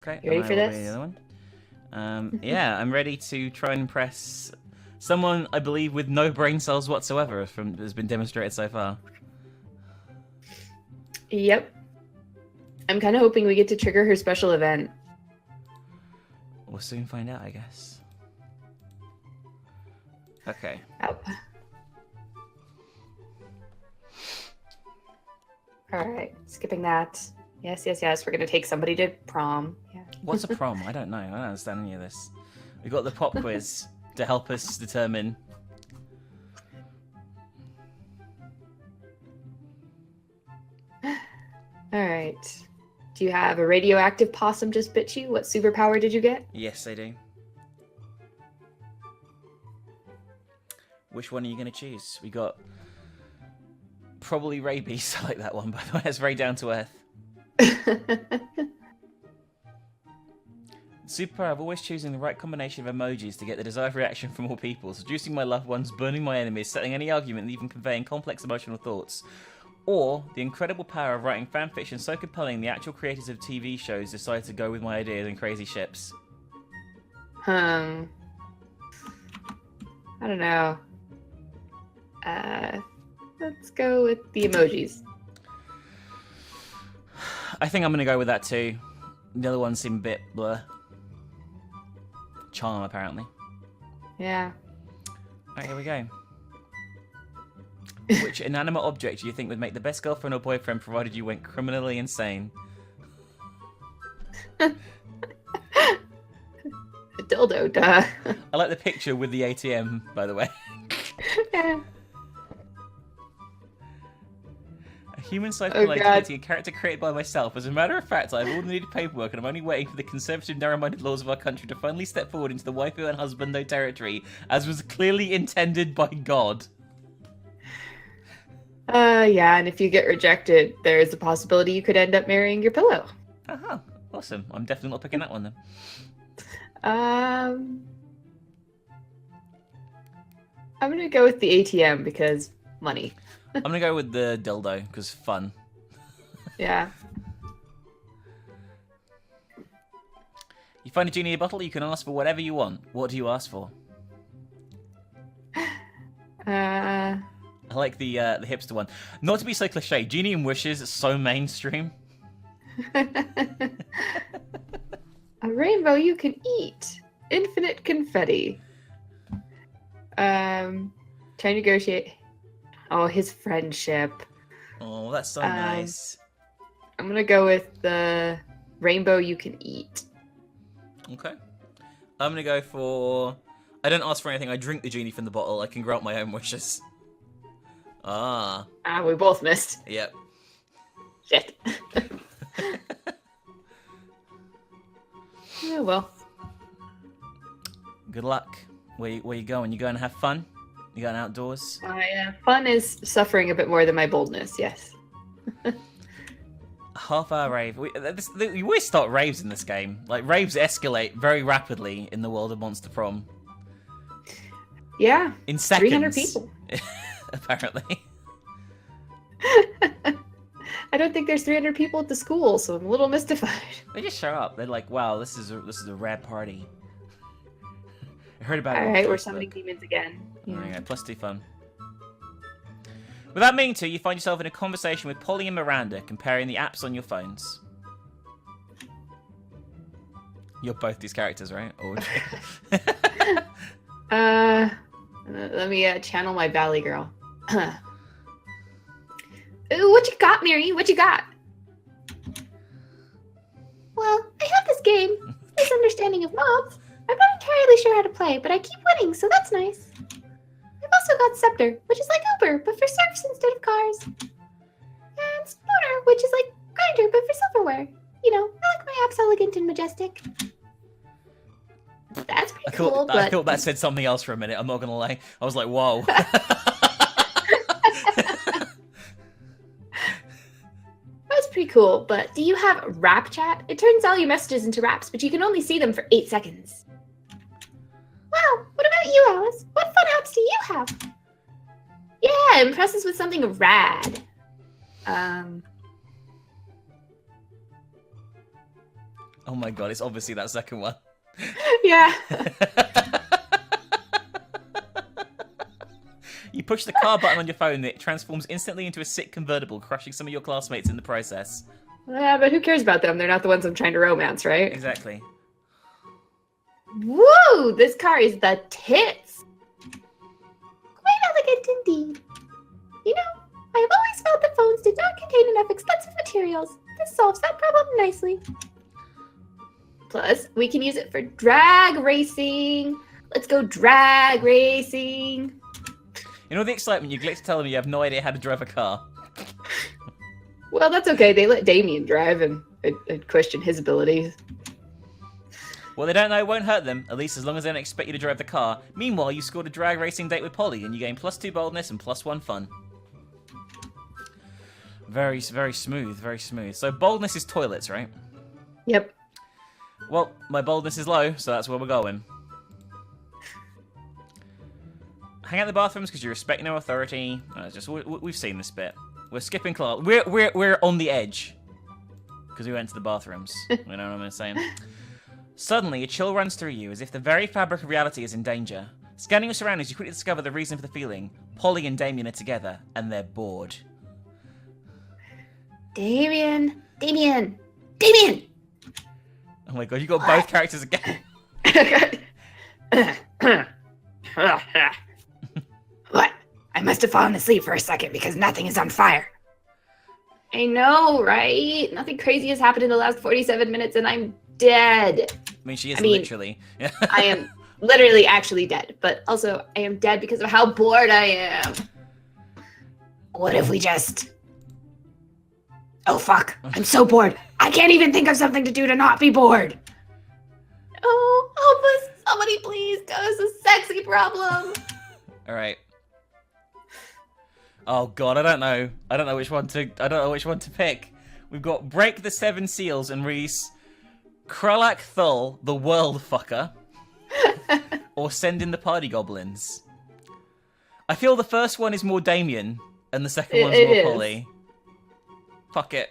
Okay. You ready for this? The other one. Yeah, I'm ready to try and impress someone I believe with no brain cells whatsoever has been demonstrated so far. Yep. I'm kind of hoping we get to trigger her special event. We'll soon find out, I guess. Okay. Yep. Alright, skipping that. Yes. We're going to take somebody to prom. Yeah. What's a prom? I don't know. I don't understand any of this. We've got the pop quiz to help us determine. Alright. Do you have a radioactive possum just bit you? What superpower did you get? Yes, I do. Which one are you going to choose? We got probably rabies. I like that one, by the way. It's very down to earth. Superpower of always choosing the right combination of emojis to get the desired reaction from all people. Seducing my loved ones, burning my enemies, settling any argument, and even conveying complex emotional thoughts. Or the incredible power of writing fanfiction so compelling the actual creators of TV shows decide to go with my ideas and crazy ships. I don't know. Let's go with the emojis. I think I'm going to go with that too. The other ones seem a bit blur. Charm, apparently. Yeah. Alright, here we go. Which inanimate object do you think would make the best girlfriend or boyfriend provided you went criminally insane? A dildo, duh. I like the picture with the ATM, by the way. Yeah. A human psychoanalytic, a character created by myself. As a matter of fact, I have all the needed paperwork and I'm only waiting for the conservative, narrow-minded laws of our country to finally step forward into the waifu and husbando territory, as was clearly intended by God. Yeah, and if you get rejected, there is a possibility you could end up marrying your pillow. Uh-huh. Awesome. I'm definitely not picking that one then. I'm gonna go with the ATM because money. I'm gonna go with the dildo because fun. Yeah. You find a genie in a bottle, you can ask for whatever you want. What do you ask for? I like the hipster one. Not to be so cliche, Genie and Wishes is so mainstream. A rainbow you can eat. Infinite confetti. Trying to negotiate. Oh, his friendship. Oh, that's so nice. I'm gonna go with the rainbow you can eat. Okay. I'm gonna go for... I don't ask for anything, I drink the genie from the bottle. I can grant my own wishes. Ah, we both missed. Yep. Shit. Oh, well. Good luck. Where you going? You going to have fun? You going outdoors? Fun is suffering a bit more than my boldness, yes. Half-hour rave. We always start raves in this game. Like, raves escalate very rapidly in the world of Monster Prom. Yeah. In seconds. 300 people. Apparently. I don't think there's 300 people at the school, so I'm a little mystified. They just show up. They're like, wow, this is a rad party. I heard about it. Alright, we're summoning demons again. Yeah. There you go, +2 fun. Without meaning to, you find yourself in a conversation with Polly and Miranda, comparing the apps on your phones. You're both these characters, right? Or let me channel my Valley Girl. Ooh, what you got, Mary? What you got? Well, I have this game, Misunderstanding of Mobs. I'm not entirely sure how to play, but I keep winning, so that's nice. I've also got Scepter, which is like Uber, but for surfs instead of cars. And Spooner, which is like Grindr, but for silverware. You know, I like my apps elegant and majestic. That's pretty cool, but... I thought that said something else for a minute, I'm not gonna lie. I was like, whoa. That's pretty cool, but do you have rap chat? It turns all your messages into raps, but you can only see them for 8 seconds. Wow, what about you, Alice? What fun apps do you have? Yeah, impress us with something rad. Oh my god, it's obviously that second one. Yeah. You push the car button on your phone, it transforms instantly into a sick convertible, crushing some of your classmates in the process. Yeah, but who cares about them? They're not the ones I'm trying to romance, right? Exactly. Whoa, this car is the tits. Quite elegant indeed. You know, I have always felt that phones did not contain enough expensive materials. This solves that problem nicely. Plus, we can use it for drag racing. Let's go drag racing. In all the excitement, you get to tell them you have no idea how to drive a car. Well, that's okay. They let Damien drive, and I'd question his abilities. What they don't know won't hurt them, at least as long as they don't expect you to drive the car. Meanwhile, you scored a drag racing date with Polly, and you gain +2 boldness and +1 fun. Very, very smooth, very smooth. So boldness is toilets, right? Yep. Well, my boldness is low, so that's where we're going. Hang out in the bathrooms because you respect no authority. We've seen this bit. We're skipping class. We're on the edge because we went to the bathrooms. You know what I'm saying? Suddenly, a chill runs through you as if the very fabric of reality is in danger. Scanning your surroundings, you quickly discover the reason for the feeling. Polly and Damien are together, and they're bored. Damien! Oh my god, you got both characters again. What? I must have fallen asleep for a second because nothing is on fire. I know, right? Nothing crazy has happened in the last 47 minutes and I'm dead. I mean, she is literally. I am literally actually dead, but also I am dead because of how bored I am. What if we just... Oh, fuck. I'm so bored. I can't even think of something to do to not be bored. Oh, help us. Somebody please. That was a sexy problem. All right. Oh god, I don't know which one to pick. We've got Break the Seven Seals and Reese, Kralak Thul, the World Fucker, or Send in the Party Goblins. I feel the first one is more Damien, and the second one's more Polly. Fuck it.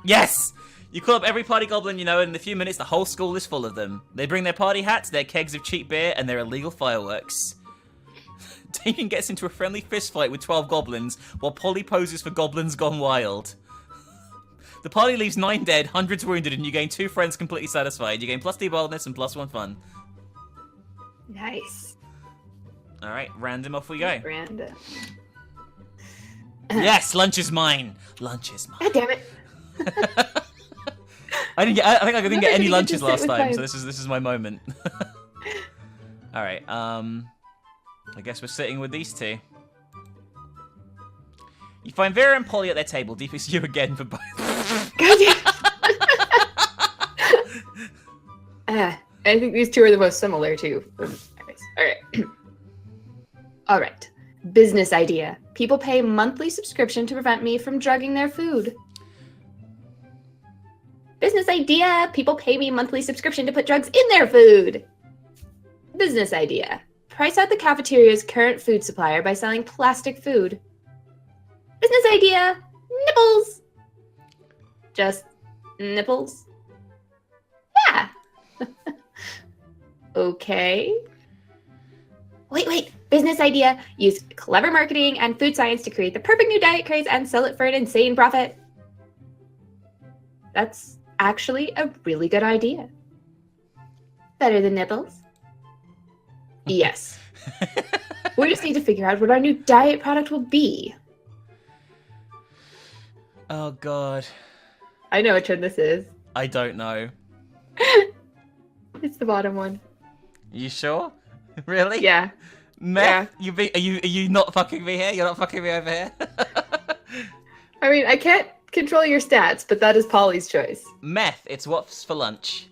Yes! You call up every party goblin you know, and in a few minutes the whole school is full of them. They bring their party hats, their kegs of cheap beer, and their illegal fireworks. Damien gets into a friendly fistfight with 12 goblins, while Polly poses for Goblins Gone Wild. The party leaves 9 dead, hundreds wounded, and you gain 2 friends completely satisfied. You gain +2 boldness and +1 fun. Nice. Alright, random, off we go. Random. Yes, lunch is mine. Lunch is mine. God damn it. I think I didn't get any lunches last time, so this is my moment. Alright, I guess we're sitting with these two. You find Vera and Polly at their table. DPS you again for both. God damn. I think these two are the most similar too. Alright. Alright. Business idea. People pay monthly subscription to prevent me from drugging their food. Business idea. People pay me monthly subscription to put drugs in their food. Business idea. Price out the cafeteria's current food supplier by selling plastic food. Business idea. Nipples. Just nipples. Yeah. Okay. Wait. Business idea. Use clever marketing and food science to create the perfect new diet craze and sell it for an insane profit. That's actually a really good idea. Better than nipples. Yes. We just need to figure out what our new diet product will be. Oh god. I know which one this is. I don't know. It's the bottom one. You sure? Really? Yeah. Meth? Yeah. Are you not fucking me here? You're not fucking me over here? I mean, I can't control your stats, but that is Polly's choice. Meth, it's what's for lunch.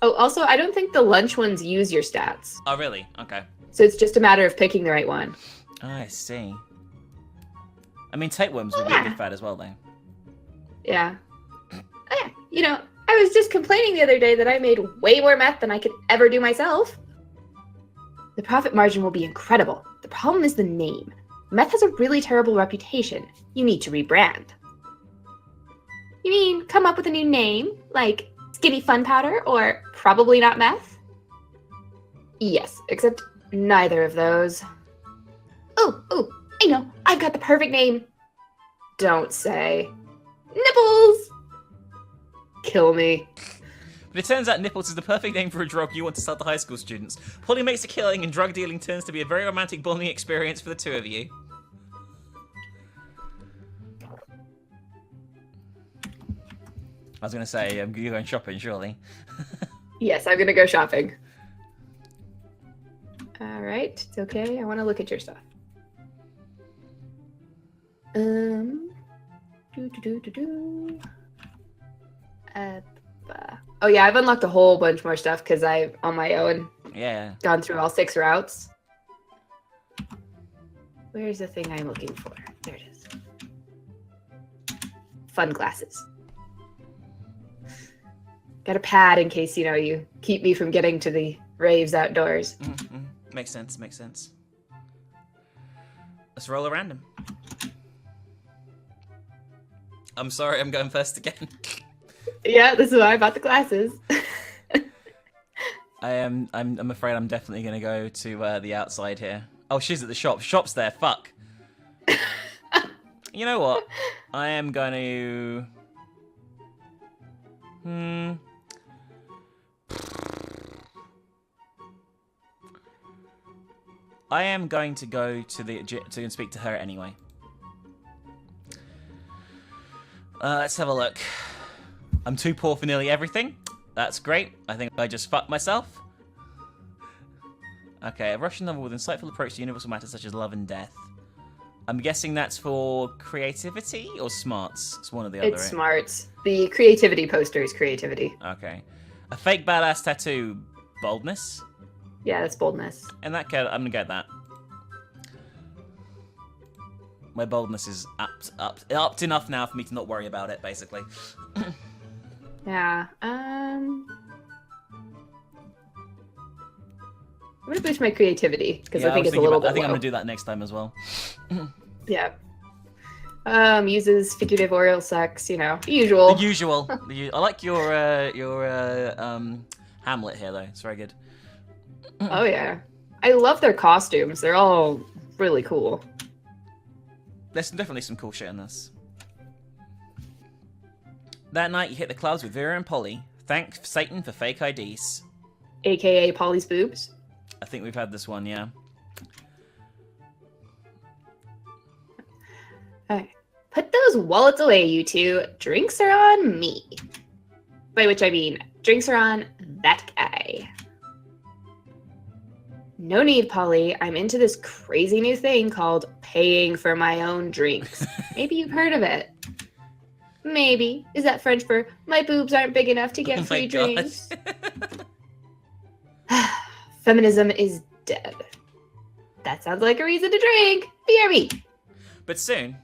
Oh, also, I don't think the lunch ones use your stats. Oh, really? Okay. So it's just a matter of picking the right one. Oh, I see. I mean, tapeworms would be a good fad as well, though. Yeah. Oh, yeah. You know, I was just complaining the other day that I made way more meth than I could ever do myself. The profit margin will be incredible. The problem is the name. Meth has a really terrible reputation. You need to rebrand. You mean come up with a new name, like Skinny Fun Powder or Probably Not Meth? Yes, except neither of those. Oh, I know. I've got the perfect name. Don't say. Nipples! Kill me. But it turns out Nipples is the perfect name for a drug you want to sell to high school students. Polly makes a killing and drug dealing turns to be a very romantic bonding experience for the two of you. I was going to say, you're going shopping, surely. Yes, I'm gonna go shopping. Alright, it's okay. I want to look at your stuff. Oh yeah, I've unlocked a whole bunch more stuff because I've, on my own, gone through all 6 routes. Where's the thing I'm looking for? There it is. Fun glasses. Got a pad in case, you keep me from getting to the raves outdoors. Makes sense, makes sense. Let's roll a random. I'm sorry, I'm going first again. Yeah, this is why I bought the glasses. I'm afraid I'm definitely going to go to the outside here. Oh, she's at the shop. Shop's there, fuck. You know what? I am going to... I am going to go to speak to her anyway. Let's have a look. I'm too poor for nearly everything. That's great. I think I just fucked myself. Okay, a Russian novel with insightful approach to universal matters such as love and death. I'm guessing that's for creativity or smarts? It's one or the other. It's smarts. The creativity poster is creativity. Okay. A fake badass tattoo. Boldness? Yeah, that's boldness. In that case, I'm gonna get that. My boldness is upped enough now for me to not worry about it, basically. Yeah. I'm gonna boost my creativity because I think it's a little bit. I think low. I'm gonna do that next time as well. Yeah. Uses figurative oral sex, usual. The usual. I like your Hamlet here, though. It's very good. Oh yeah, I love their costumes. They're all really cool. There's definitely some cool shit in this. That night, you hit the clubs with Vera and Polly. Thank Satan for fake IDs. AKA Polly's boobs. I think we've had this one, yeah. Alright. Put those wallets away, you two. Drinks are on me. By which I mean, drinks are on that guy. No need, Polly. I'm into this crazy new thing called paying for my own drinks. Maybe you've heard of it. Maybe. Is that French for my boobs aren't big enough to get free drinks? Feminism is dead. That sounds like a reason to drink. BRB. But soon.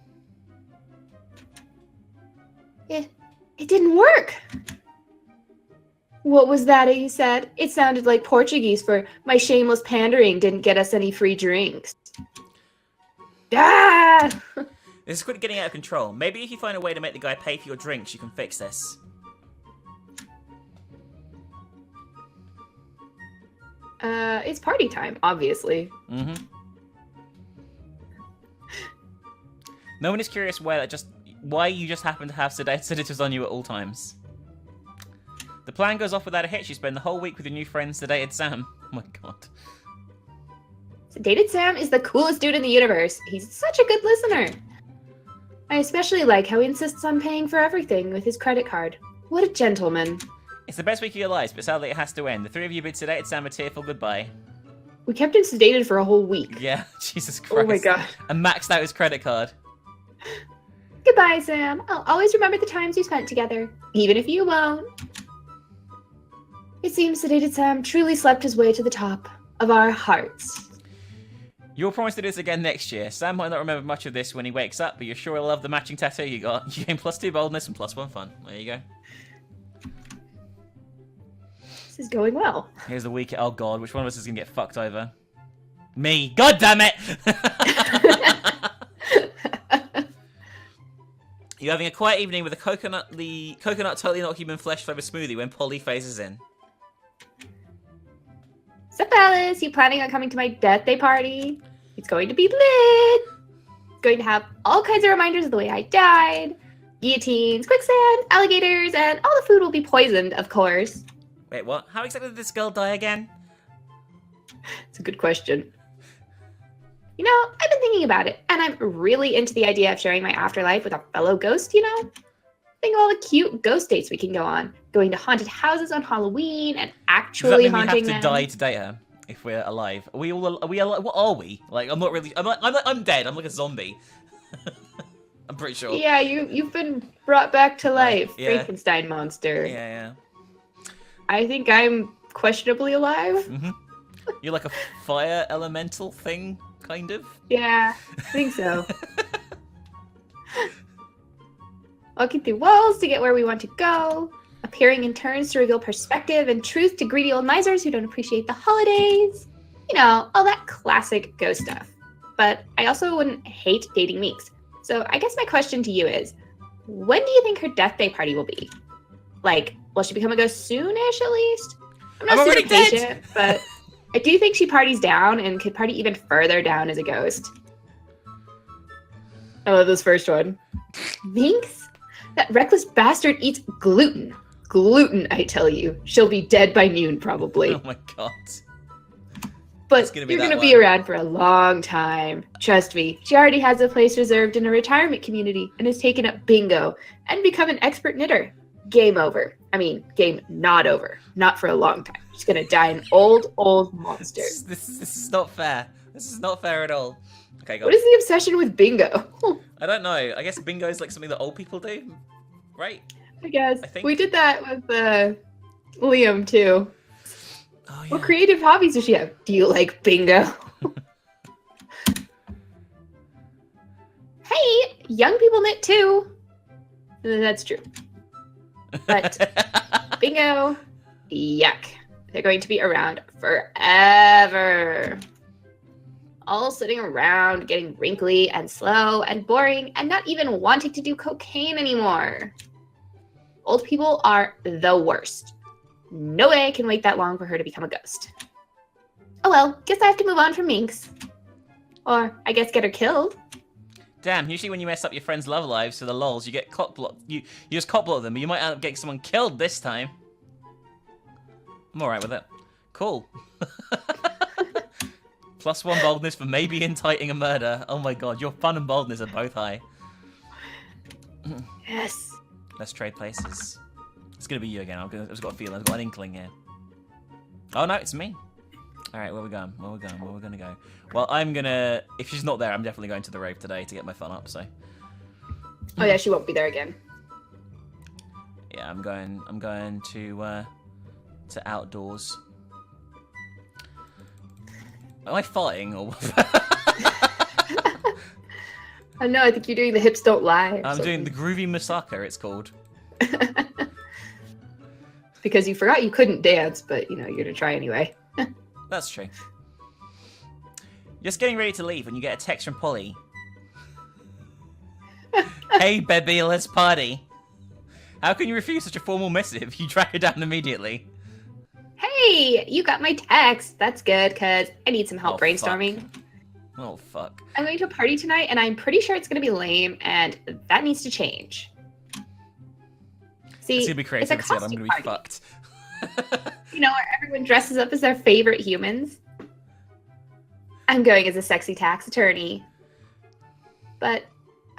It didn't work. What was that he said? It sounded like Portuguese for my shameless pandering didn't get us any free drinks. Ah! This is quickly getting out of control. Maybe if you find a way to make the guy pay for your drinks, you can fix this. It's party time, obviously. Mm-hmm. No one is curious why you just happen to have sedatives on you at all times. The plan goes off without a hitch. You spend the whole week with your new friend, Sedated Sam. Oh my god. Sedated Sam is the coolest dude in the universe. He's such a good listener. I especially like how he insists on paying for everything with his credit card. What a gentleman. It's the best week of your lives, but sadly it has to end. The three of you bid Sedated Sam a tearful goodbye. We kept him sedated for a whole week. Yeah, Jesus Christ. Oh my god. And maxed out his credit card. Goodbye, Sam. I'll always remember the times we spent together, even if you won't. It seems Sedated Sam truly slept his way to the top of our hearts. You'll promise to do this again next year. Sam might not remember much of this when he wakes up, but you're sure he'll love the matching tattoo you got. You gain +2 boldness and +1 fun. There you go. This is going well. Here's the week. Oh god, which one of us is gonna get fucked over? Me. God damn it! You're having a quiet evening with a coconut totally not human flesh flavored smoothie when Polly phases in. So, Alice, you planning on coming to my death day party? It's going to be lit. Going to have all kinds of reminders of the way I died. Guillotines, quicksand, alligators, and all the food will be poisoned, of course. Wait, what? How exactly did this girl die again? It's a good question. You know, I've been thinking about it, and I'm really into the idea of sharing my afterlife with a fellow ghost, you know? Think of all the cute ghost dates we can go on. Going to haunted houses on Halloween and actually haunting them. Does that mean we have to them. die to date her if we're alive? Are we all? Are we alive? What are we? Like, I'm not really. I'm dead. I'm like a zombie. I'm pretty sure. Yeah, you've been brought back to life, yeah. Frankenstein monster. Yeah. I think I'm questionably alive. Mm-hmm. You're like a fire elemental thing, kind of. Yeah, I think so. Walking through walls to get where we want to go. Appearing in turns to reveal perspective and truth to greedy old misers who don't appreciate the holidays. You know, all that classic ghost stuff. But I also wouldn't hate dating Meeks. So I guess my question to you is, when do you think her death day party will be? Like, will she become a ghost soonish at least? I'm not super patient, but I do think she parties down and could party even further down as a ghost. I love this first one. Minx? That reckless bastard eats gluten. Gluten, I tell you. She'll be dead by noon, probably. Oh my god. But you're going to be around for a long time. Trust me, she already has a place reserved in a retirement community and has taken up bingo and become an expert knitter. Game over. I mean, game not over. Not for a long time. She's going to die an old monster. This is not fair. This is not fair at all. Okay, go on. What is the obsession with bingo? I don't know. I guess bingo is like something that old people do, right? I guess. I think. We did that with Liam, too. Oh, yeah. What creative hobbies does she have? Do you like bingo? Hey, young people knit too. That's true. But bingo, yuck. They're going to be around forever. All sitting around, getting wrinkly and slow and boring and not even wanting to do cocaine anymore. Old people are the worst. No way I can wait that long for her to become a ghost. Oh well, guess I have to move on from Minx. Or I guess get her killed. Damn, usually when you mess up your friends' love lives for the lols, you get cop block. You just cop block them, but you might end up getting someone killed this time. I'm alright with it. Cool. +1 boldness for maybe inciting a murder. Oh my god, your fun and boldness are both high. Yes. Let's trade places. It's gonna be you again. I've just got a feeling. I've got an inkling here. Oh no, it's me. Alright, where we going? Where we going? Where we gonna go? Well, I'm gonna... If she's not there, I'm definitely going to the rave today to get my fun up, so... Oh yeah, she won't be there again. Yeah, I'm going to outdoors. Am I farting or... Oh no, I think you're doing the hips don't lie. I'm doing the groovy Masaka, it's called. Because you forgot you couldn't dance, but you know, you're gonna try anyway. That's true. Just getting ready to leave when you get a text from Polly. Hey, baby, let's party. How can you refuse such a formal missive? You track her down immediately. Hey, you got my text. That's good, because I need some help brainstorming. Fuck. Oh, fuck. I'm going to a party tonight, and I'm pretty sure it's going to be lame, and that needs to change. See, it's going to be creativity, it's a and I'm going to be fucked. You know, where everyone dresses up as their favorite humans. I'm going as a sexy tax attorney. But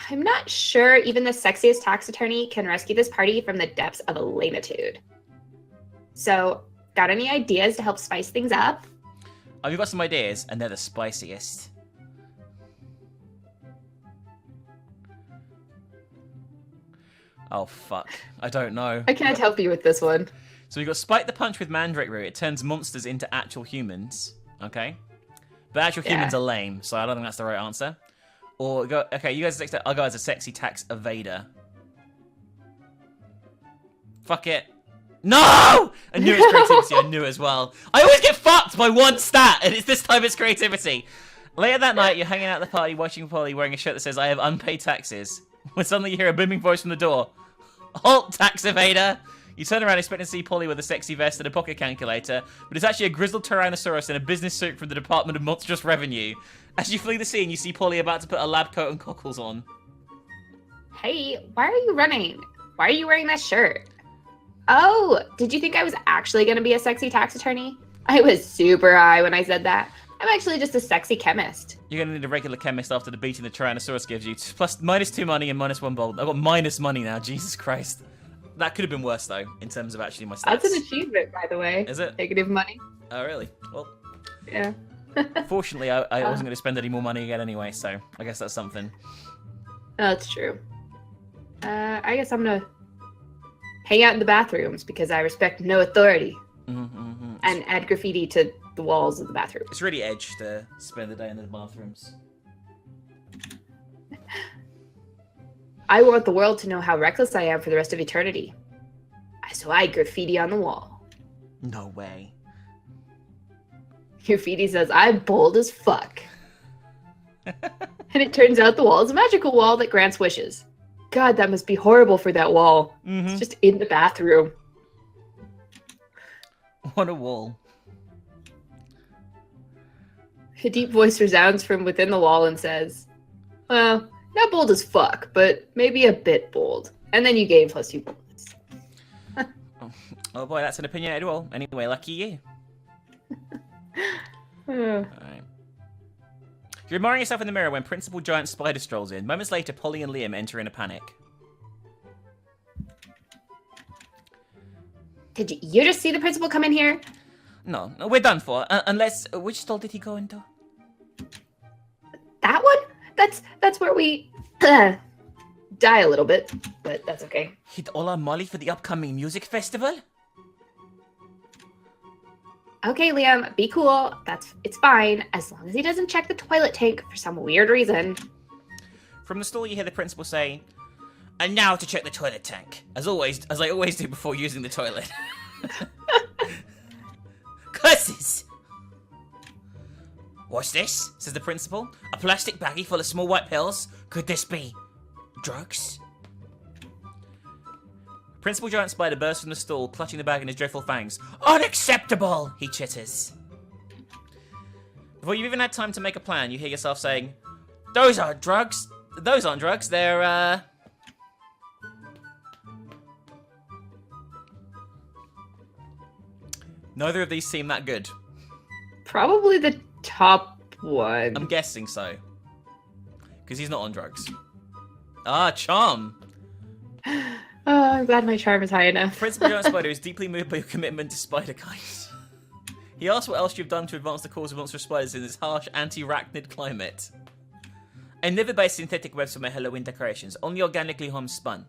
I'm not sure even the sexiest tax attorney can rescue this party from the depths of lamitude. So, got any ideas to help spice things up? I've got some ideas, and they're the spiciest. Oh, fuck. I don't know. I can't help you with this one. So we've got Spike the Punch with Mandrake Root. It turns monsters into actual humans. Okay? But actual humans are lame, so I don't think that's the right answer. Or, okay, you guys I'll go as a sexy tax evader. Fuck it. No! I knew it was creativity. I knew it as well. I always get fucked by one stat, and this time it's creativity. Later that night, you're hanging out at the party, watching Polly wearing a shirt that says, I have unpaid taxes. when suddenly you hear a booming voice from the door. Halt, tax evader! You turn around expecting to see Polly with a sexy vest and a pocket calculator, but it's actually a grizzled Tyrannosaurus in a business suit from the Department of Monstrous Revenue. As you flee the scene, you see Polly about to put a lab coat and cockles on. Hey, why are you running? Why are you wearing that shirt? Oh, did you think I was actually going to be a sexy tax attorney? I was super high when I said that. I'm actually just a sexy chemist. You're going to need a regular chemist after the beating the Tyrannosaurus gives you. -2 money and -1 gold. I've got minus money now, Jesus Christ. That could have been worse, though, in terms of actually my stats. That's an achievement, by the way. Is it? Negative money. Oh, really? Well, yeah. fortunately, I wasn't going to spend any more money again anyway, so I guess that's something. That's true. I guess I'm going to hang out in the bathrooms because I respect no authority. And add graffiti to the walls of the bathroom. It's really edge to spend the day in the bathrooms. I want the world to know how reckless I am for the rest of eternity. So I graffiti on the wall. No way. Graffiti says, I'm bold as fuck. And it turns out the wall is a magical wall that grants wishes. God, that must be horrible for that wall. It's just in the bathroom. What a wall. A deep voice resounds from within the wall and says, well, not bold as fuck, but maybe a bit bold. And then you gain +2 points. Oh boy, that's an opinionated wall. Anyway, lucky you. Alright. You're admiring yourself in the mirror when Principal Giant Spider strolls in. Moments later, Polly and Liam enter in a panic. Did you just see the principal come in here? No, we're done for. Unless, which stall did he go into? That one? That's where we die a little bit, but that's okay. Hid all our Molly for the upcoming music festival? Okay, Liam, be cool. It's fine, as long as he doesn't check the toilet tank for some weird reason. From the stall, you hear the principal say, "And now to check the toilet tank, as I always do before using the toilet." Curses! What's this? Says the principal. A plastic baggie full of small white pills? Could this be drugs? Principal Giant Spider bursts from the stall, clutching the bag in his dreadful fangs. Unacceptable! He chitters. Before you've even had time to make a plan, you hear yourself saying, Those aren't drugs. They're, Neither of these seem that good. Probably the top one. I'm guessing so. Because he's not on drugs. Ah, charm. Oh, I'm glad my charm is high enough. Principal Giant Spider is deeply moved by your commitment to spiderkind. He asks what else you've done to advance the cause of monstrous spiders in this harsh, anti-arachnid climate. I never buy synthetic webs for my Halloween decorations, only organically homespun.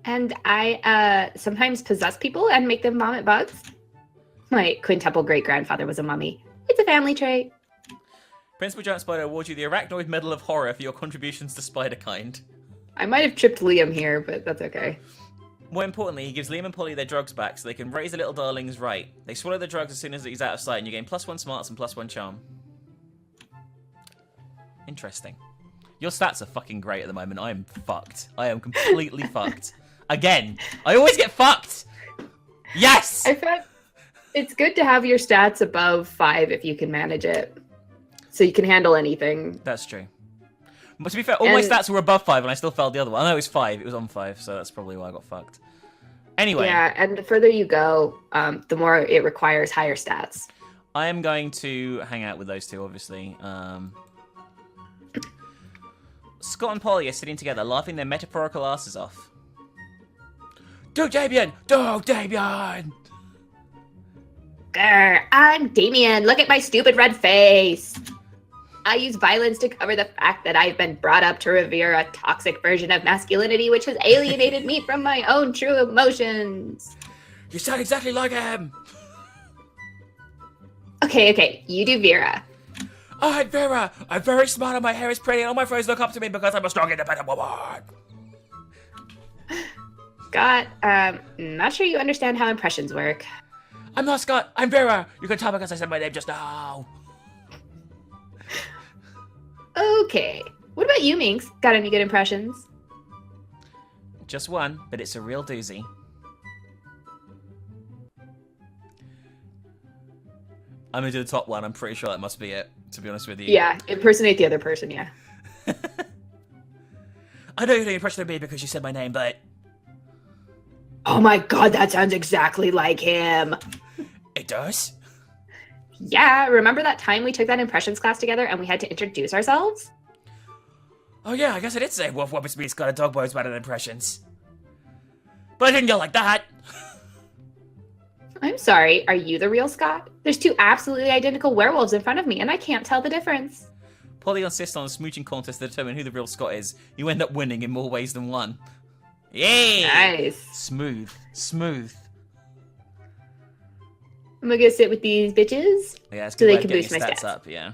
And I sometimes possess people and make them vomit bugs. My quintuple great-grandfather was a mummy. It's a family trait. Principal Giant Spider awards you the Arachnoid Medal of Horror for your contributions to spiderkind. I might have tripped Liam here, but that's okay. More importantly, he gives Liam and Polly their drugs back so they can raise the little darlings right. They swallow the drugs as soon as he's out of sight, and you gain +1 smarts and +1 charm. Interesting. Your stats are fucking great at the moment. I am fucked. I am completely fucked. Again, I always get fucked. Yes! I found it's good to have your stats above 5 if you can manage it. So you can handle anything. That's true. But to be fair, all my stats were above 5 and I still failed the other one. I know it was 5. It was on 5, so that's probably why I got fucked. Anyway. Yeah, and the further you go, the more it requires higher stats. I am going to hang out with those two, obviously. Scott and Polly are sitting together, laughing their metaphorical asses off. Do Damien! Do Damien! Grr, I'm Damien. Look at my stupid red face. I use violence to cover the fact that I've been brought up to revere a toxic version of masculinity which has alienated me from my own true emotions. You sound exactly like him! Okay, you do Vera. I'm Vera! I'm very smart and my hair is pretty and all my friends look up to me because I'm a strong, independent woman! Scott, not sure you understand how impressions work. I'm not Scott, I'm Vera! You can tell because I said my name just now! Okay, What about you, Minx? Got any good impressions? Just one, but it's a real doozy. I'm gonna do the top one. I'm pretty sure that must be it, to be honest with you. Yeah, impersonate the other person, yeah. I know you're doing an impression of me because you said my name, but... Oh my god, that sounds exactly like him. It does? Yeah, remember that time we took that impressions class together and we had to introduce ourselves? Oh yeah, I guess I did say Wolf Wobbits Meets got a dog boy's better than impressions. But I didn't yell like that! I'm sorry, are you the real Scott? There's two absolutely identical werewolves in front of me and I can't tell the difference. Polly insists on a smooching contest to determine who the real Scott is. You end up winning in more ways than one. Yay! Nice. Smooth. Smooth. I'm gonna go sit with these bitches. Yeah, it's So good they way of can getting boost my your stats stats. up, yeah.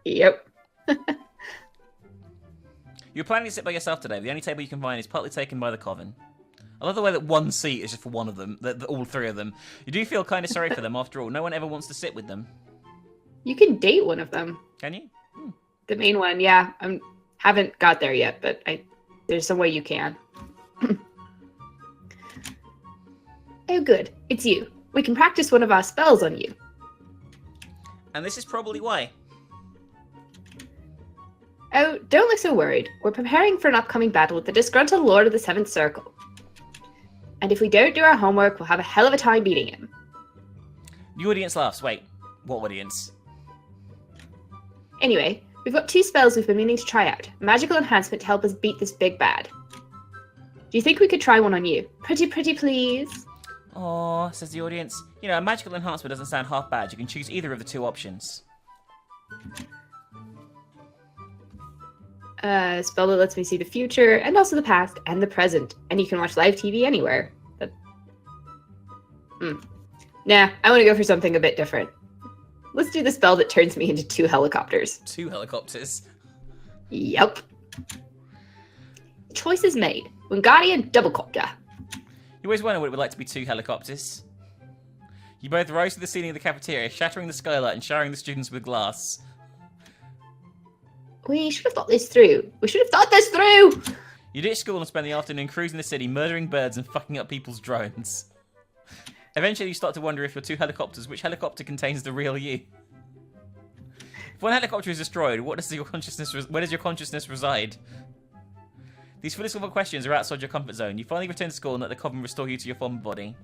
Yep. You're planning to sit by yourself today. The only table you can find is partly taken by the coven. I love the way that one seat is just for one of them, all three of them. You do feel kind of sorry for them, after all. No one ever wants to sit with them. You can date one of them. Can you? The main one, yeah. I haven't got there yet, but there's some way you can. Oh, good. It's you. We can practice one of our spells on you. And this is probably why. Oh, don't look so worried. We're preparing for an upcoming battle with the disgruntled Lord of the Seventh Circle. And if we don't do our homework, we'll have a hell of a time beating him. The audience laughs. Wait, what audience? Anyway, we've got two spells we've been meaning to try out. Magical enhancement to help us beat this big bad. Do you think we could try one on you? Pretty please. Aw, says the audience. You know, a magical enhancement doesn't sound half bad. You can choose either of the two options. A spell that lets me see the future, and also the past, and the present. And you can watch live TV anywhere. Nah, I want to go for something a bit different. Let's do the spell that turns me into 2 helicopters. 2 helicopters? Yep. Choice is made. Wingardium Doublecopter. You always wonder what it would like to be 2 helicopters. You both rise to the ceiling of the cafeteria, shattering the skylight and showering the students with glass. We should have thought this through. You ditch school and spend the afternoon cruising the city, murdering birds and fucking up people's drones. Eventually you start to wonder if your 2 helicopters, which helicopter contains the real you? If one helicopter is destroyed, where does your consciousness reside? These philosophical questions are outside your comfort zone. You finally return to school and let the coven restore you to your former body.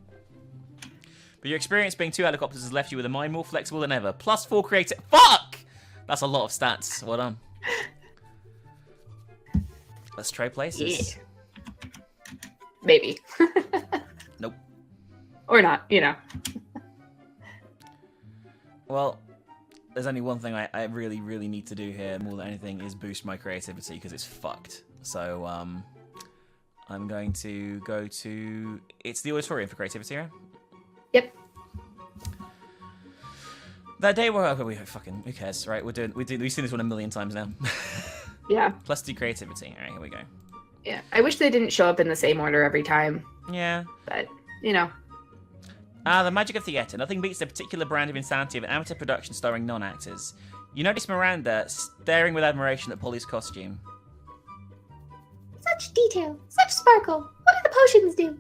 But your experience being 2 helicopters has left you with a mind more flexible than ever. Plus 4 creative... Fuck! That's a lot of stats. Well done. Let's trade places. Yeah. Maybe. Nope. Or not, you know. Well, there's only one thing I really, really need to do here more than anything is boost my creativity because it's fucked. So, I'm going to go to... It's the auditorium for creativity, right? Yep. That day where... Okay, fucking... Who cares, right? We've seen this one a million times now. Yeah. Plus 2 creativity. Alright, here we go. Yeah. I wish they didn't show up in the same order every time. Yeah. But, you know. The magic of theatre. Nothing beats the particular brand of insanity of an amateur production starring non-actors. You notice Miranda staring with admiration at Polly's costume. Such detail, such sparkle. What do the potions do?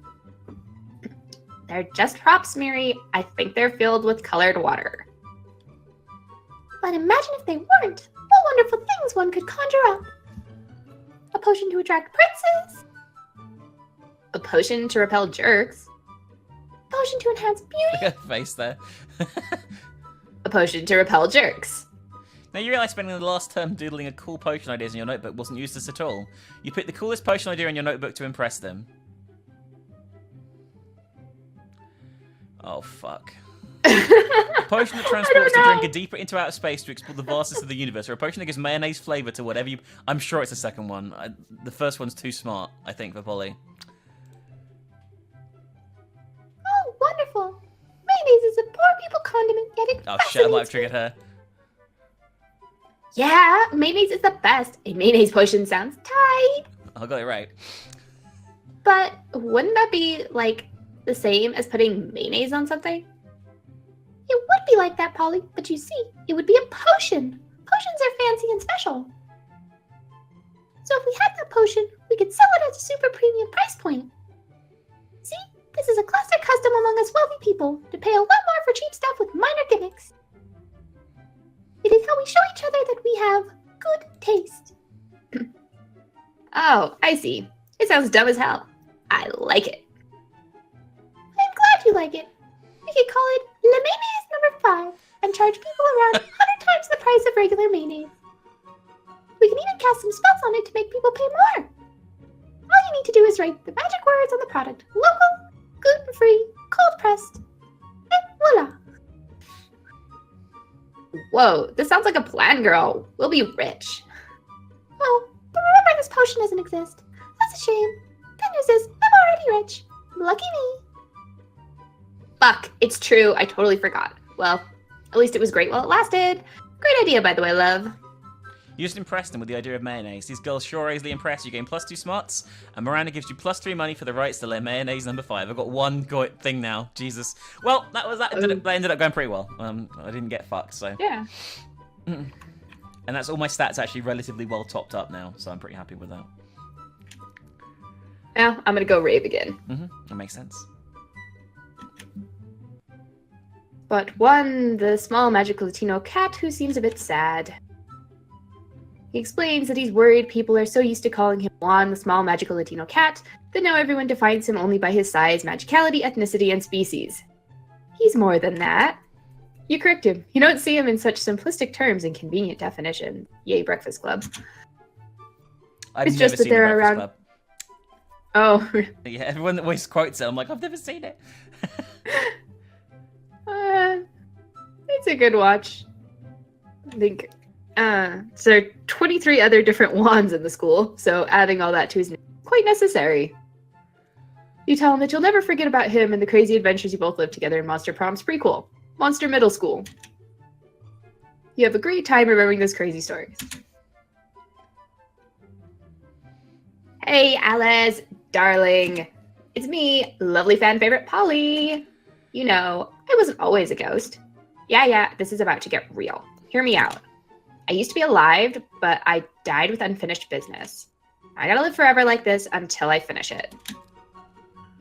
They're just props, Miri. I think they're filled with colored water. But imagine if they weren't. What wonderful things one could conjure up. A potion to attract princes. A potion to repel jerks. A potion to enhance beauty. Look at her face there. A potion to repel jerks. Now you realise spending the last term doodling a cool potion ideas in your notebook wasn't useless at all. You picked the coolest potion idea in your notebook to impress them. Oh fuck. A potion that transports the drinker deeper into outer space to explore the vastness of the universe, or a potion that gives mayonnaise flavour to whatever you... I'm sure it's the second one. The first one's too smart, I think, for Polly. Oh, wonderful. Mayonnaise is a poor people condiment, yet it Oh shit, I might have fascinates me. triggered her. Yeah, mayonnaise is the best. A mayonnaise potion sounds tight. I got it right. But wouldn't that be, like, the same as putting mayonnaise on something? It would be like that, Polly, but you see, it would be a potion. Potions are fancy and special. So if we had that potion, we could sell it at a super premium price point. See? This is a classic custom among us wealthy people, to pay a lot more for cheap stuff with minor gimmicks. It is how we show each other that we have good taste. Oh, I see. It sounds dumb as hell. I like it. I'm glad you like it. We could call it Le Mayonnaise number 5 and charge people around 100 times the price of regular mayonnaise. We can even cast some spells on it to make people pay more. All you need to do is write the magic words on the product. Local, gluten-free, cold-pressed, and voila. Whoa, this sounds like a plan, girl. We'll be rich. Oh, but remember this potion doesn't exist. That's a shame. Good news is, I'm already rich. Lucky me. Fuck, it's true. I totally forgot. Well, at least it was great while it lasted. Great idea, by the way, love. You just impressed them with the idea of mayonnaise. These girls sure easily impress. You gain +2 smarts, and Miranda gives you +3 money for the rights to Le Mayonnaise number 5. I've got one thing now. Jesus. Well, that ended up going pretty well. I didn't get fucked, so. Yeah. And that's all my stats actually relatively well topped up now, so I'm pretty happy with that. Now, I'm gonna go rave again. That makes sense. But one, the small magical Latino cat who seems a bit sad. He explains that he's worried people are so used to calling him Juan, the small magical Latino cat, that now everyone defines him only by his size, magicality, ethnicity, and species. He's more than that. You correct him. You don't see him in such simplistic terms and convenient definitions. Yay, Breakfast Club. I've It's never just that seen they're The Breakfast around- Club. Oh, Yeah, everyone that always quotes it, I'm like, I've never seen it. it's a good watch. I think. So there are 23 other different wands in the school, so adding all that to his name is quite necessary. You tell him that you'll never forget about him and the crazy adventures you both lived together in Monster Prom's prequel, Monster Middle School. You have a great time remembering those crazy stories. Hey, Alice, darling. It's me, lovely fan favorite Polly. You know, I wasn't always a ghost. Yeah, this is about to get real. Hear me out. I used to be alive, but I died with unfinished business. I gotta live forever like this until I finish it.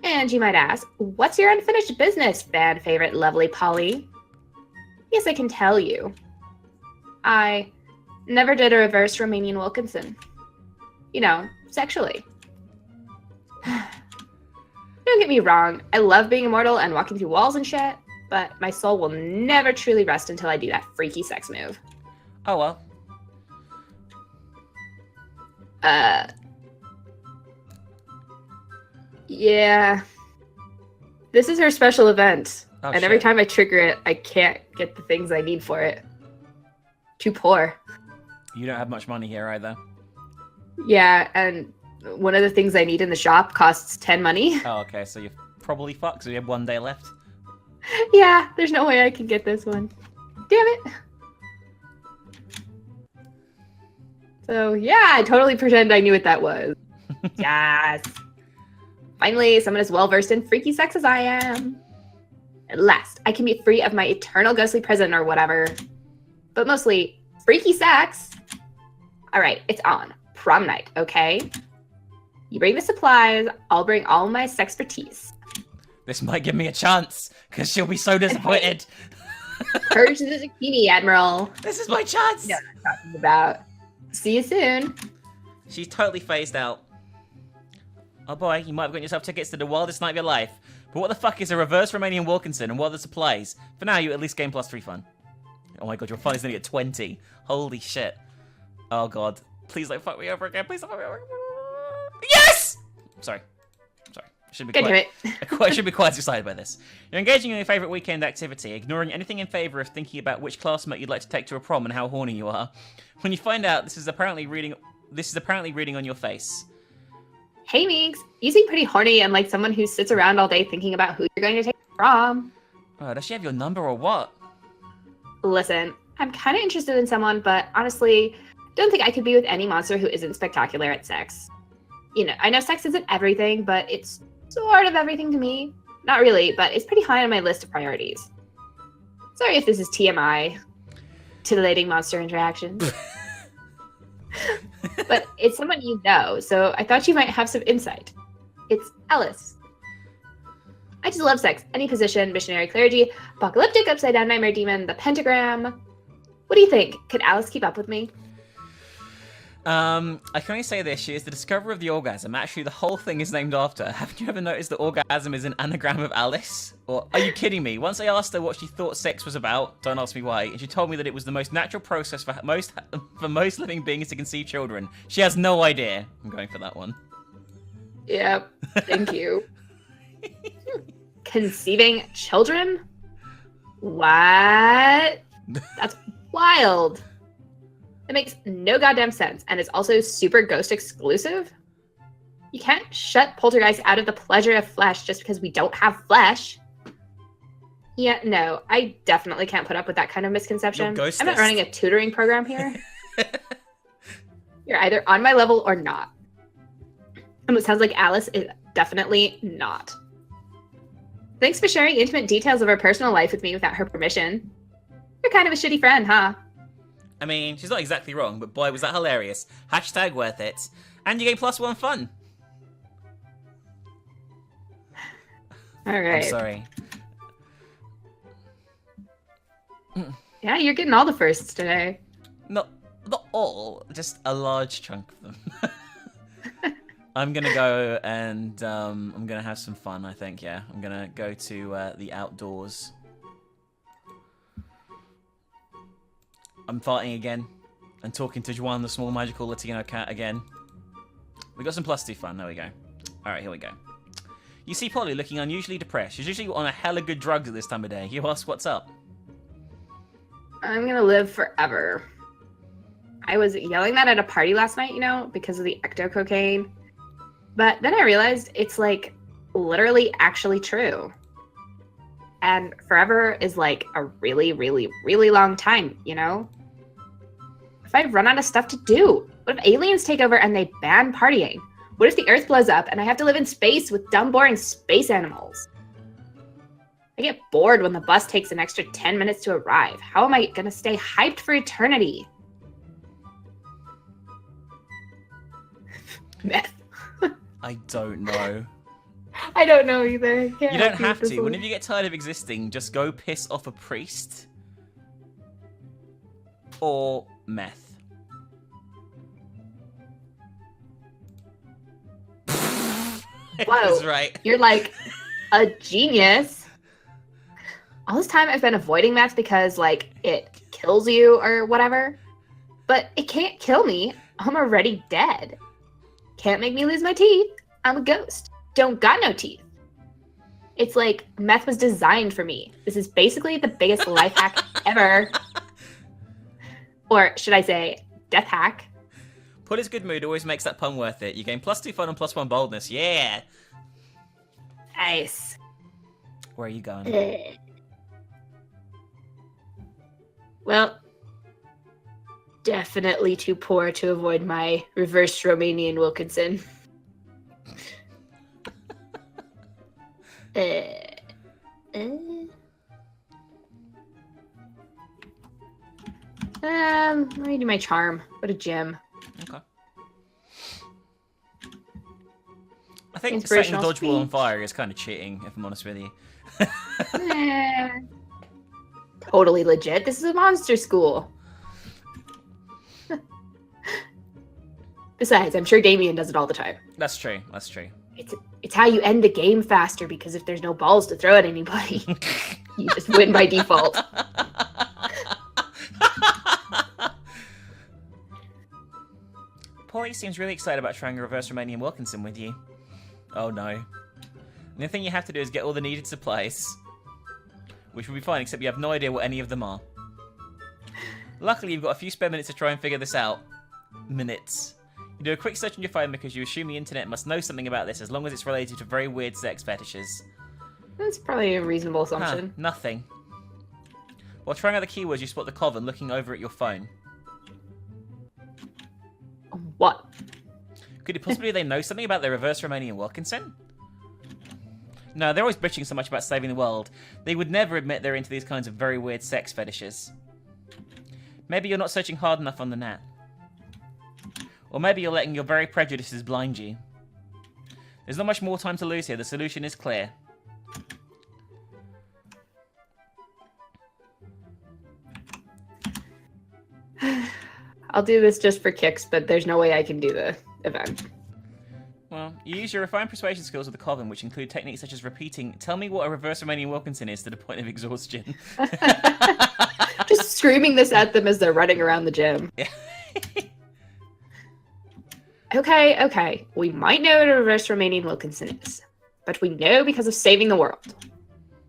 And you might ask, what's your unfinished business, fan favorite lovely Polly? Yes, I can tell you. I never did a reverse Romanian Wilkinson. You know, sexually. Don't get me wrong, I love being immortal and walking through walls and shit, but my soul will never truly rest until I do that freaky sex move. Oh well. Yeah. This is her special event. Oh, and every shit. time I trigger it, I can't get the things I need for it. Too poor. You don't have much money here either. Yeah, and one of the things I need in the shop costs 10 money. Oh, okay, so you're probably fucked, so you have 1 day left. Yeah, there's no way I can get this one. Damn it. So, yeah, I totally pretend I knew what that was. Yes. Finally, someone as well-versed in freaky sex as I am. At last, I can be free of my eternal ghostly prison or whatever. But mostly, freaky sex. All right, it's on. Prom night, okay? You bring the supplies, I'll bring all my sexpertise. This might give me a chance, because she'll be so disappointed. Purge the zucchini, Admiral. This is my chance! You know what I'm talking about. See you soon. She's totally phased out. Oh boy, you might have gotten yourself tickets to the wildest night of your life. But what the fuck is a reverse Romanian Wilkinson and what are the supplies? For now, you at least gain +3 fun. Oh my god, your fun is only at 20. Holy shit. Oh god. Please don't fuck me over again. Please don't fuck me over again. Yes! Sorry. I should be Get to quiet. it. I should be quite excited by this. You're engaging in your favourite weekend activity, ignoring anything in favour of thinking about which classmate you'd like to take to a prom and how horny you are. When you find out, this is apparently reading on your face. Hey, Meeks. You seem pretty horny and like someone who sits around all day thinking about who you're going to take to prom. Oh, does she have your number or what? Listen, I'm kind of interested in someone, but honestly, don't think I could be with any monster who isn't spectacular at sex. You know, I know sex isn't everything, but it's sort of everything to me. Not really, but it's pretty high on my list of priorities. Sorry if this is TMI. Titillating monster interactions. but it's someone you know, so I thought you might have some insight. It's Alice. I just love sex. Any position, missionary clergy, apocalyptic, upside down nightmare demon, the pentagram. What do you think? Could Alice keep up with me? I can only say this, she is the discoverer of the orgasm. Actually, the whole thing is named after her. Haven't you ever noticed that orgasm is an anagram of Alice? Or are you kidding me? Once I asked her what she thought sex was about, don't ask me why, and she told me that it was the most natural process for most living beings to conceive children. She has no idea. I'm going for that one. Yep, thank you. Conceiving children? What? That's wild. That makes no goddamn sense, and it's also super ghost exclusive. You can't shut poltergeists out of the pleasure of flesh just because we don't have flesh. Yeah, no, I definitely can't put up with that kind of misconception. I'm not running a tutoring program here. You're either on my level or not. And it sounds like Alice is definitely not. Thanks for sharing intimate details of her personal life with me without her permission. You're kind of a shitty friend, huh? I mean, she's not exactly wrong, but boy, was that hilarious. Hashtag worth it. And you get +1 fun. All right. I'm sorry. Yeah, you're getting all the firsts today. Not all, just a large chunk of them. I'm gonna go and I'm gonna have some fun, I think, yeah. I'm gonna go to the outdoors. I'm farting again and talking to Juan, the small magical Latino cat, again. We got some +2 fun. There we go. All right, here we go. You see Polly looking unusually depressed. She's usually on a hella good drugs at this time of day. You ask what's up. I'm gonna live forever. I was yelling that at a party last night, you know, because of the ecto cocaine. But then I realized it's like literally actually true. And forever is like a really, really, really long time, you know? If I run out of stuff to do? What if aliens take over and they ban partying? What if the Earth blows up and I have to live in space with dumb, boring space animals? I get bored when the bus takes an extra 10 minutes to arrive. How am I gonna stay hyped for eternity? Meth. I don't know. I don't know either. You don't have to. Whenever you get tired of existing, just go piss off a priest. Or meth. Whoa, That's right. You're like a genius. All this time I've been avoiding meth because like it kills you or whatever. But it can't kill me. I'm already dead. Can't make me lose my teeth. I'm a ghost. Don't got no teeth. It's like meth was designed for me. This is basically the biggest life hack ever. Or should I say, death hack. Polly's good mood always makes that pun worth it. You gain +2 fun and +1 boldness. Yeah. Nice. Where are you going? Well, definitely too poor to avoid my reverse Romanian Wilkinson. Let me do my charm. Go to gym. Okay. I think setting the Inspirational dodgeball on speech. fire is kind of cheating, if I'm honest with you. Totally legit. This is a monster school. Besides, I'm sure Damien does it all the time. That's true. That's true. It's how you end the game faster, because if there's no balls to throw at anybody, you just win by default. Polly seems really excited about trying a reverse Romanian Wilkinson with you. Oh no. And the thing you have to do is get all the needed supplies. Which will be fine, except you have no idea what any of them are. Luckily, you've got a few spare minutes to try and figure this out. Minutes. You do a quick search on your phone because you assume the internet must know something about this, as long as it's related to very weird sex fetishes. That's probably a reasonable assumption. Nothing. While trying out the keywords, you spot the Coven looking over at your phone. What? Could it possibly they know something about the reverse Romanian Wilkinson? No, they're always bitching so much about saving the world. They would never admit they're into these kinds of very weird sex fetishes. Maybe you're not searching hard enough on the net. Or maybe you're letting your very prejudices blind you. There's not much more time to lose here. The solution is clear. I'll do this just for kicks, but there's no way I can do the event. Well, you use your refined persuasion skills with the coven, which include techniques such as repeating, "Tell me what a reverse Romanian Wilkinson is," to the point of exhaustion. Just screaming this at them as they're running around the gym. Yeah. Okay. We might know what a reverse Romanian Wilkinson is, but we know because of saving the world.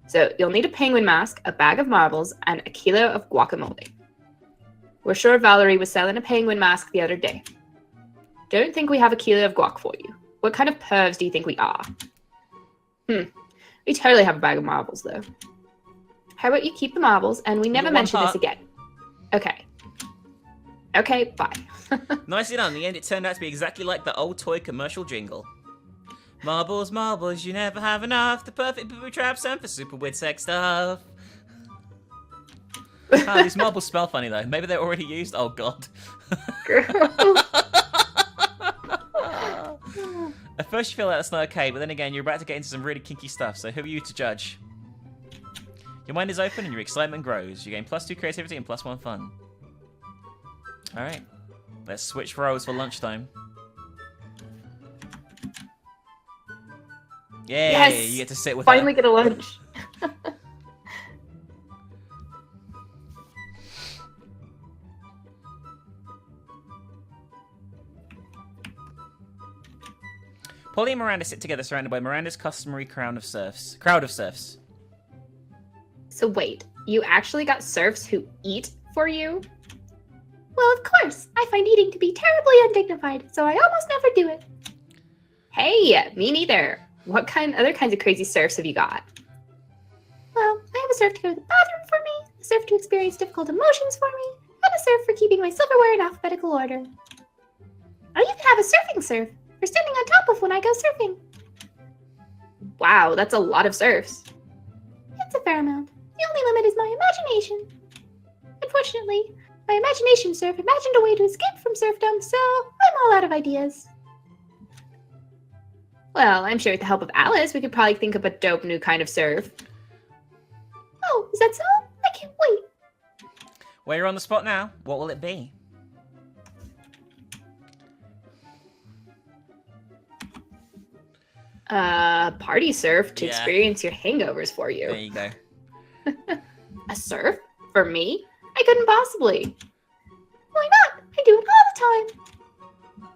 So you'll need a penguin mask, a bag of marbles, and a kilo of guacamole. We're sure Valerie was selling a penguin mask the other day. Don't think we have a kilo of guac for you. What kind of pervs do you think we are? We totally have a bag of marbles, though. How about you keep the marbles, and we never mention this again? Okay, bye. Nicely done. In the end, it turned out to be exactly like the old toy commercial jingle. Marbles, marbles, you never have enough. The perfect booby traps and for super weird sex stuff. These marbles smell funny, though. Maybe they're already used? Oh, God. At first you feel like that's not okay, but then again, you're about to get into some really kinky stuff, so who are you to judge? Your mind is open and your excitement grows. You gain +2 creativity and +1 fun. Alright. Let's switch roles for lunchtime. Yay! Yes! You get to sit with Finally her. get a lunch. Polly and Miranda sit together surrounded by Miranda's customary crowd of serfs. So wait, you actually got serfs who eat for you? Well, of course. I find eating to be terribly undignified, so I almost never do it. Hey, me neither. What other kinds of crazy serfs have you got? Well, I have a serf to go to the bathroom for me, a serf to experience difficult emotions for me, and a serf for keeping my silverware in alphabetical order. I even have a surfing serf for standing on top of when I go surfing. Wow, that's a lot of serfs. It's a fair amount. The only limit is my imagination. Unfortunately, my imagination serf imagined a way to escape from serfdom, so I'm all out of ideas. Well, I'm sure with the help of Alice, we could probably think up a dope new kind of serf. Oh, is that so? I can't wait. Well, you're on the spot now. What will it be? Party serf to Yeah. experience your hangovers for you. There you go. A serf? For me? I couldn't possibly. Why not? I do it all the time.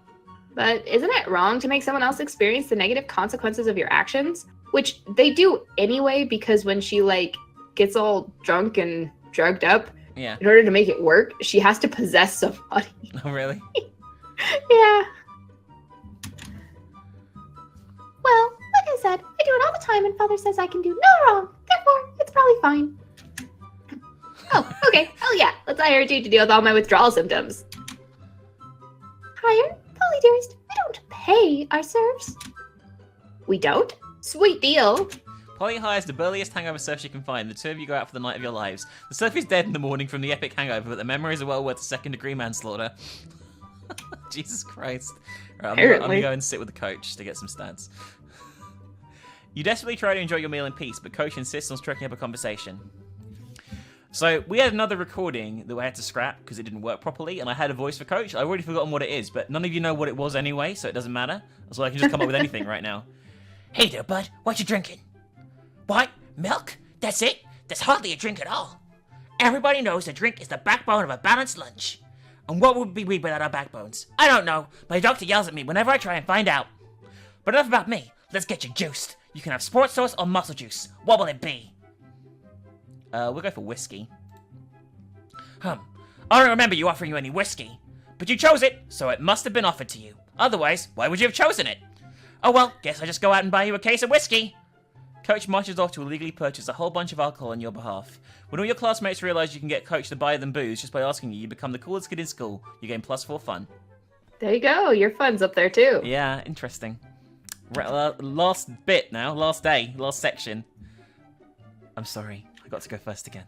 But isn't it wrong to make someone else experience the negative consequences of your actions? Which they do anyway, because when she, gets all drunk and drugged up, Yeah. in order to make it work, she has to possess somebody. Oh, really? Yeah. Well, like I said, I do it all the time and Father says I can do no wrong. Therefore, it's probably fine. Oh, okay. Hell yeah. Let's hire you to deal with all my withdrawal symptoms. Hire? Polly dearest, we don't pay our serfs. We don't? Sweet deal. Polly hires the burliest hangover surf she can find. The two of you go out for the night of your lives. The surf is dead in the morning from the epic hangover, but the memories are well worth a second-degree manslaughter. Jesus Christ. Right, I'm gonna go and sit with the coach to get some stats. You desperately try to enjoy your meal in peace, but Coach insists on striking up a conversation. So, we had another recording that we had to scrap because it didn't work properly, and I had a voice for Coach. I've already forgotten what it is, but none of you know what it was anyway, so it doesn't matter. So I can just come up with anything right now. Hey there, bud. What you drinking? What? Milk? That's it? That's hardly a drink at all. Everybody knows a drink is the backbone of a balanced lunch. And what would be we without our backbones? I don't know. My doctor yells at me whenever I try and find out. But enough about me. Let's get you juiced. You can have sports sauce or muscle juice. What will it be? We'll go for whiskey. I don't remember you offering you any whiskey. But you chose it, so it must have been offered to you. Otherwise, why would you have chosen it? Oh well, guess I just go out and buy you a case of whiskey. Coach marches off to illegally purchase a whole bunch of alcohol on your behalf. When all your classmates realize you can get Coach to buy them booze just by asking you, you become the coolest kid in school. You gain +4 fun. There you go. Your fun's up there too. Yeah, interesting. Last bit now. Last day. Last section. I'm sorry. I got to go first again.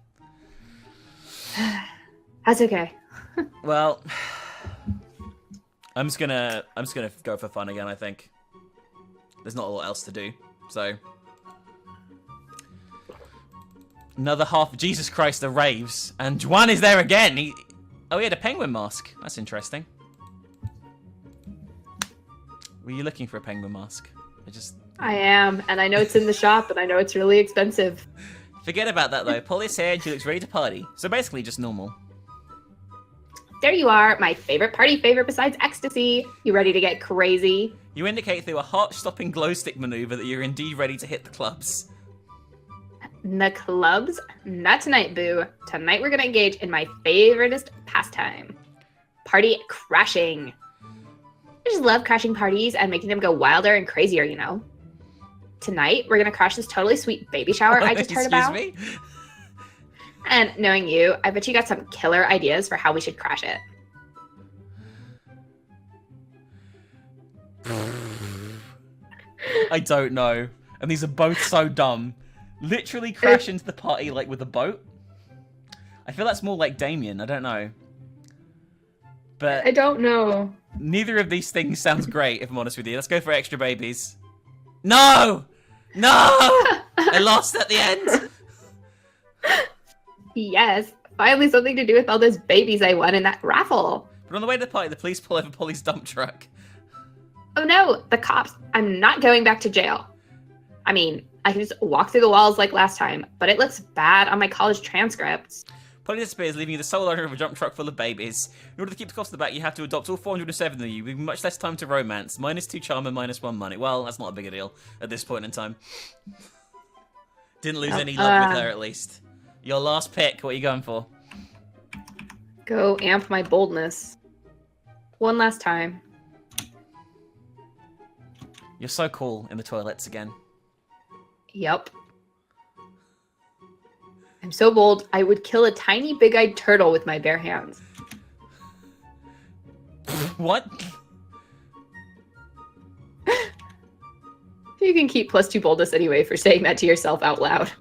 That's okay. Well, I'm just gonna go for fun again, I think. There's not a lot else to do, so. Another half. Jesus Christ, the raves. And Juan is there again. He had a penguin mask. That's interesting. Were you looking for a penguin mask? I am, and I know it's in the shop, and I know it's really expensive. Forget about that, though. Polly's here, and she looks ready to party. So basically, just normal. There you are, my favorite party favorite besides ecstasy. You ready to get crazy? You indicate through a heart-stopping glow stick maneuver that you're indeed ready to hit the clubs. The clubs? Not tonight, boo. Tonight we're gonna engage in my favoriteest pastime. Party crashing. I just love crashing parties and making them go wilder and crazier, you know. Tonight, we're gonna crash this totally sweet baby shower I just heard about. Excuse me? And knowing you, I bet you got some killer ideas for how we should crash it. I don't know. And these are both so dumb. Literally crash into the party like with a boat? I feel that's more like Damien, I don't know. But I don't know. neither of these things sounds great, if I'm honest with you. Let's go for extra babies. No! No! I lost at the end! Yes, finally something to do with all those babies I won in that raffle. But on the way to the party, the police pull over Polly's dump truck. Oh no, the cops. I'm not going back to jail. I mean, I can just walk through the walls like last time, but it looks bad on my college transcripts. Polly disappears, leaving you the sole owner of a dump truck full of babies. In order to keep the cost of the back, you have to adopt all 407 of you, with much less time to romance. -2 charm and -1 money. Well, that's not a big a deal at this point in time. Didn't lose any love with her, at least. Your last pick, what are you going for? Go amp my boldness. One last time. You're so cool in the toilets again. Yep. I'm so bold, I would kill a tiny big-eyed turtle with my bare hands. What? You can keep +2 boldness anyway for saying that to yourself out loud.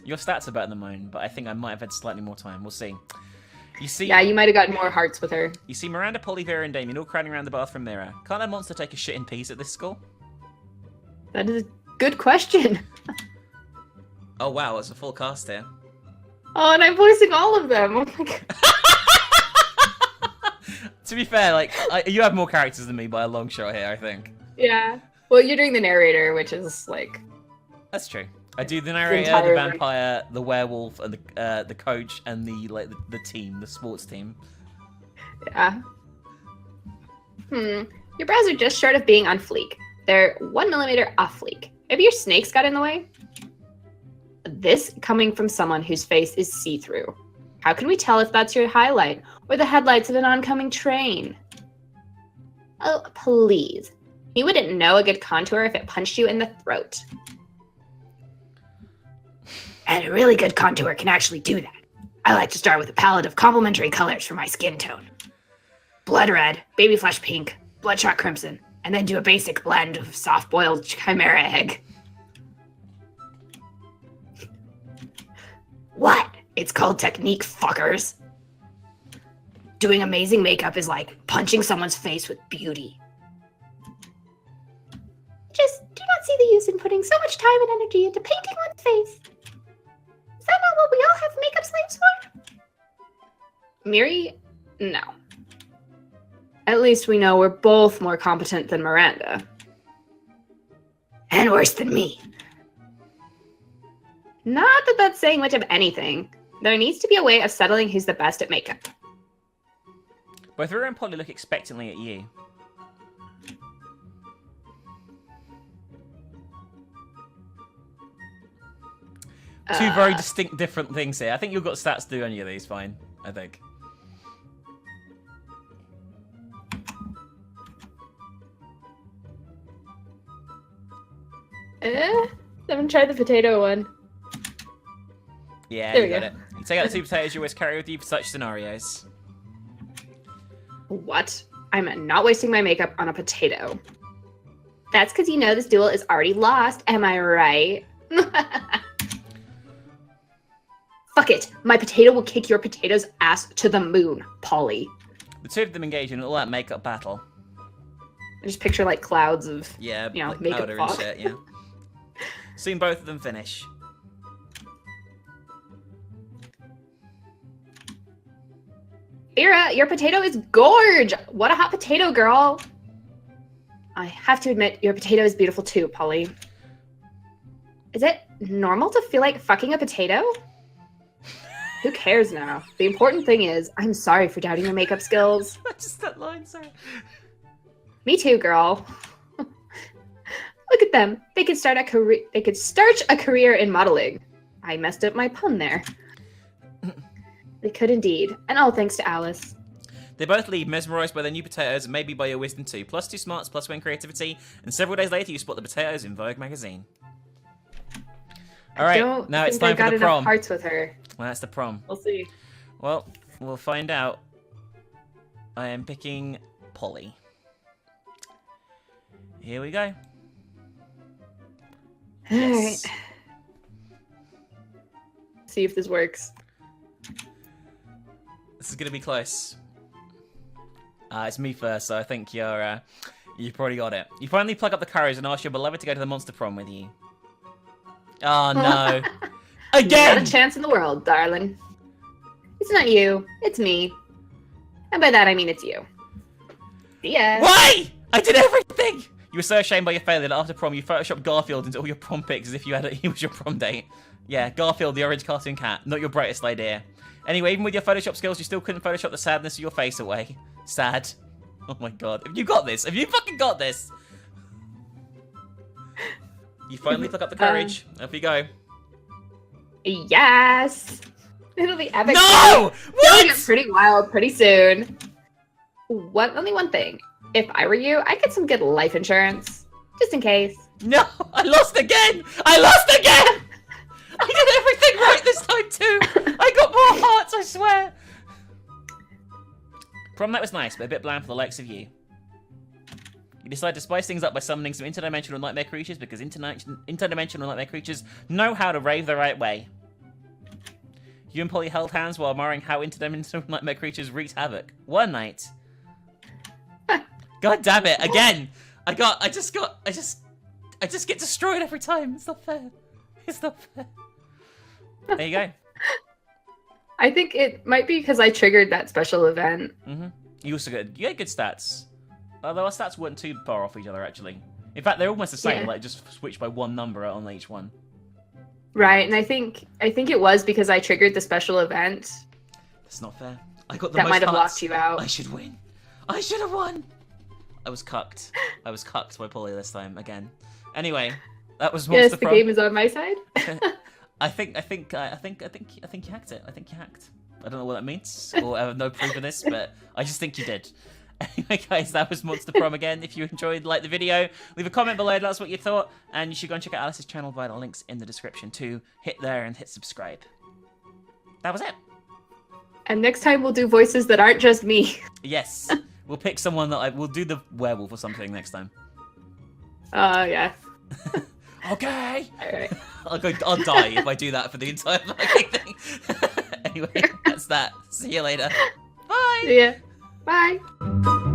Your stats are better than mine, but I think I might have had slightly more time. We'll see. You see, Yeah, you might have gotten more hearts with her. You see Miranda, Polly, Vera, and Damien all crowding around the bathroom mirror. Can't that monster take a shit in peace at this school? That is a good question. Oh wow, it's a full cast here. Oh, and I'm voicing all of them. Oh my god. To be fair, like you have more characters than me by a long shot here, I think. Yeah. Well, you're doing the narrator, which is like... That's true. I do the narrator, entire the vampire, the werewolf, and the coach, and the team, the sports team. Yeah. Your brows are just short of being on fleek. They're 1 millimeter off fleek. Maybe your snakes got in the way? This coming from someone whose face is see-through. How can we tell if that's your highlight or the headlights of an oncoming train? Oh, please. You wouldn't know a good contour if it punched you in the throat. And a really good contour can actually do that. I like to start with a palette of complementary colors for my skin tone. Blood red, baby flesh pink, bloodshot crimson, and then do a basic blend of soft-boiled chimera egg. What? It's called technique, fuckers. Doing amazing makeup is like punching someone's face with beauty. Just do not see the use in putting so much time and energy into painting one's face. Is that not what we all have makeup slaves for? Miri? No. At least we know we're both more competent than Miranda. And worse than me. Not that that's saying much of anything. There needs to be a way of settling who's the best at makeup. Both Vera and Polly look expectantly at you. Two very distinct different things here. I think you've got stats to do any of these fine, I think. Haven't tried the potato one. Yeah, There you we got go. it. You take out the 2 potatoes you always carry with you for such scenarios. What? I'm not wasting my makeup on a potato. That's because you know this duel is already lost, am I right? Fuck it. My potato will kick your potato's ass to the moon, Polly. The two of them engage in an all-out makeup battle. I just picture like clouds of Yeah, like makeup powder and fog. shit, yeah. Soon both of them finish. Ira, your potato is gorge! What a hot potato, girl! I have to admit, your potato is beautiful too, Polly. Is it normal to feel like fucking a potato? Who cares now? The important thing is, I'm sorry for doubting your makeup skills. Just that line, sorry. Me too, girl. Look at them. They could start a career. They could start a career in modeling. I messed up my pun there. They could indeed, and all thanks to Alice. They both leave mesmerised by their new potatoes and maybe by your wisdom too. Plus 2 smarts, plus 1 creativity, and several days later you spot the potatoes in Vogue magazine. Alright, now it's time for the prom. Hearts with her. Well, that's the prom. We'll see. Well, we'll find out. I am picking Polly. Here we go. Yes. Alright. See if this works. This is gonna be close. It's me first, so I think you've probably got it. You finally plug up the courage and ask your beloved to go to the monster prom with you. Oh no. Again! Not a chance in the world, darling. It's not you, it's me. And by that I mean it's you. See ya. Why? I did everything! You were so ashamed by your failure that after prom you photoshopped Garfield into all your prom pics as if he was your prom date. Yeah, Garfield, the orange cartoon cat. Not your brightest idea. Anyway, even with your Photoshop skills, you still couldn't Photoshop the sadness of your face away. Sad. Oh my god. Have you got this? Have you fucking got this? You finally took up the courage. Off you go. Yes! It'll be epic. No! It'll get What? pretty wild pretty soon. Only one thing. If I were you, I'd get some good life insurance. Just in case. No! I lost again! I lost again! I did everything right this time too! I got more hearts, I swear! Prom night was nice, but a bit bland for the likes of you. You decide to spice things up by summoning some interdimensional nightmare creatures because interdimensional nightmare creatures know how to rave the right way. You and Polly held hands while admiring how interdimensional nightmare creatures wreaked havoc. One night. God damn it, again! I just get destroyed every time. It's not fair. It's not fair. There you go. I think it might be because I triggered that special event. Mm-hmm. You had good stats. Although our stats weren't too far off each other, actually. In fact, they're almost the same, Yeah. like just switched by one number on each one. Right, and I think it was because I triggered the special event That's not fair. I got the that most might have hearts. locked you out. I should win. I should have won. I was cucked. I was cucked by Polly this time again. Anyway, that was Yes, Monster the Prom. game is on my side. I think you hacked it. I think you hacked. I don't know what that means, or I have no proof of this, but I just think you did. Anyway, guys, that was Monster Prom again. If you enjoyed, like the video, leave a comment below, let us what you thought, and you should go and check out Alice's channel via the links in the description too. Hit there and hit subscribe. That was it. And next time we'll do voices that aren't just me. Yes, we'll pick someone that we'll do the werewolf or something next time. Yeah. Okay. All right. I'll die if I do that for the entire fucking thing. Anyway, that's that. See you later. Bye. See ya. Bye.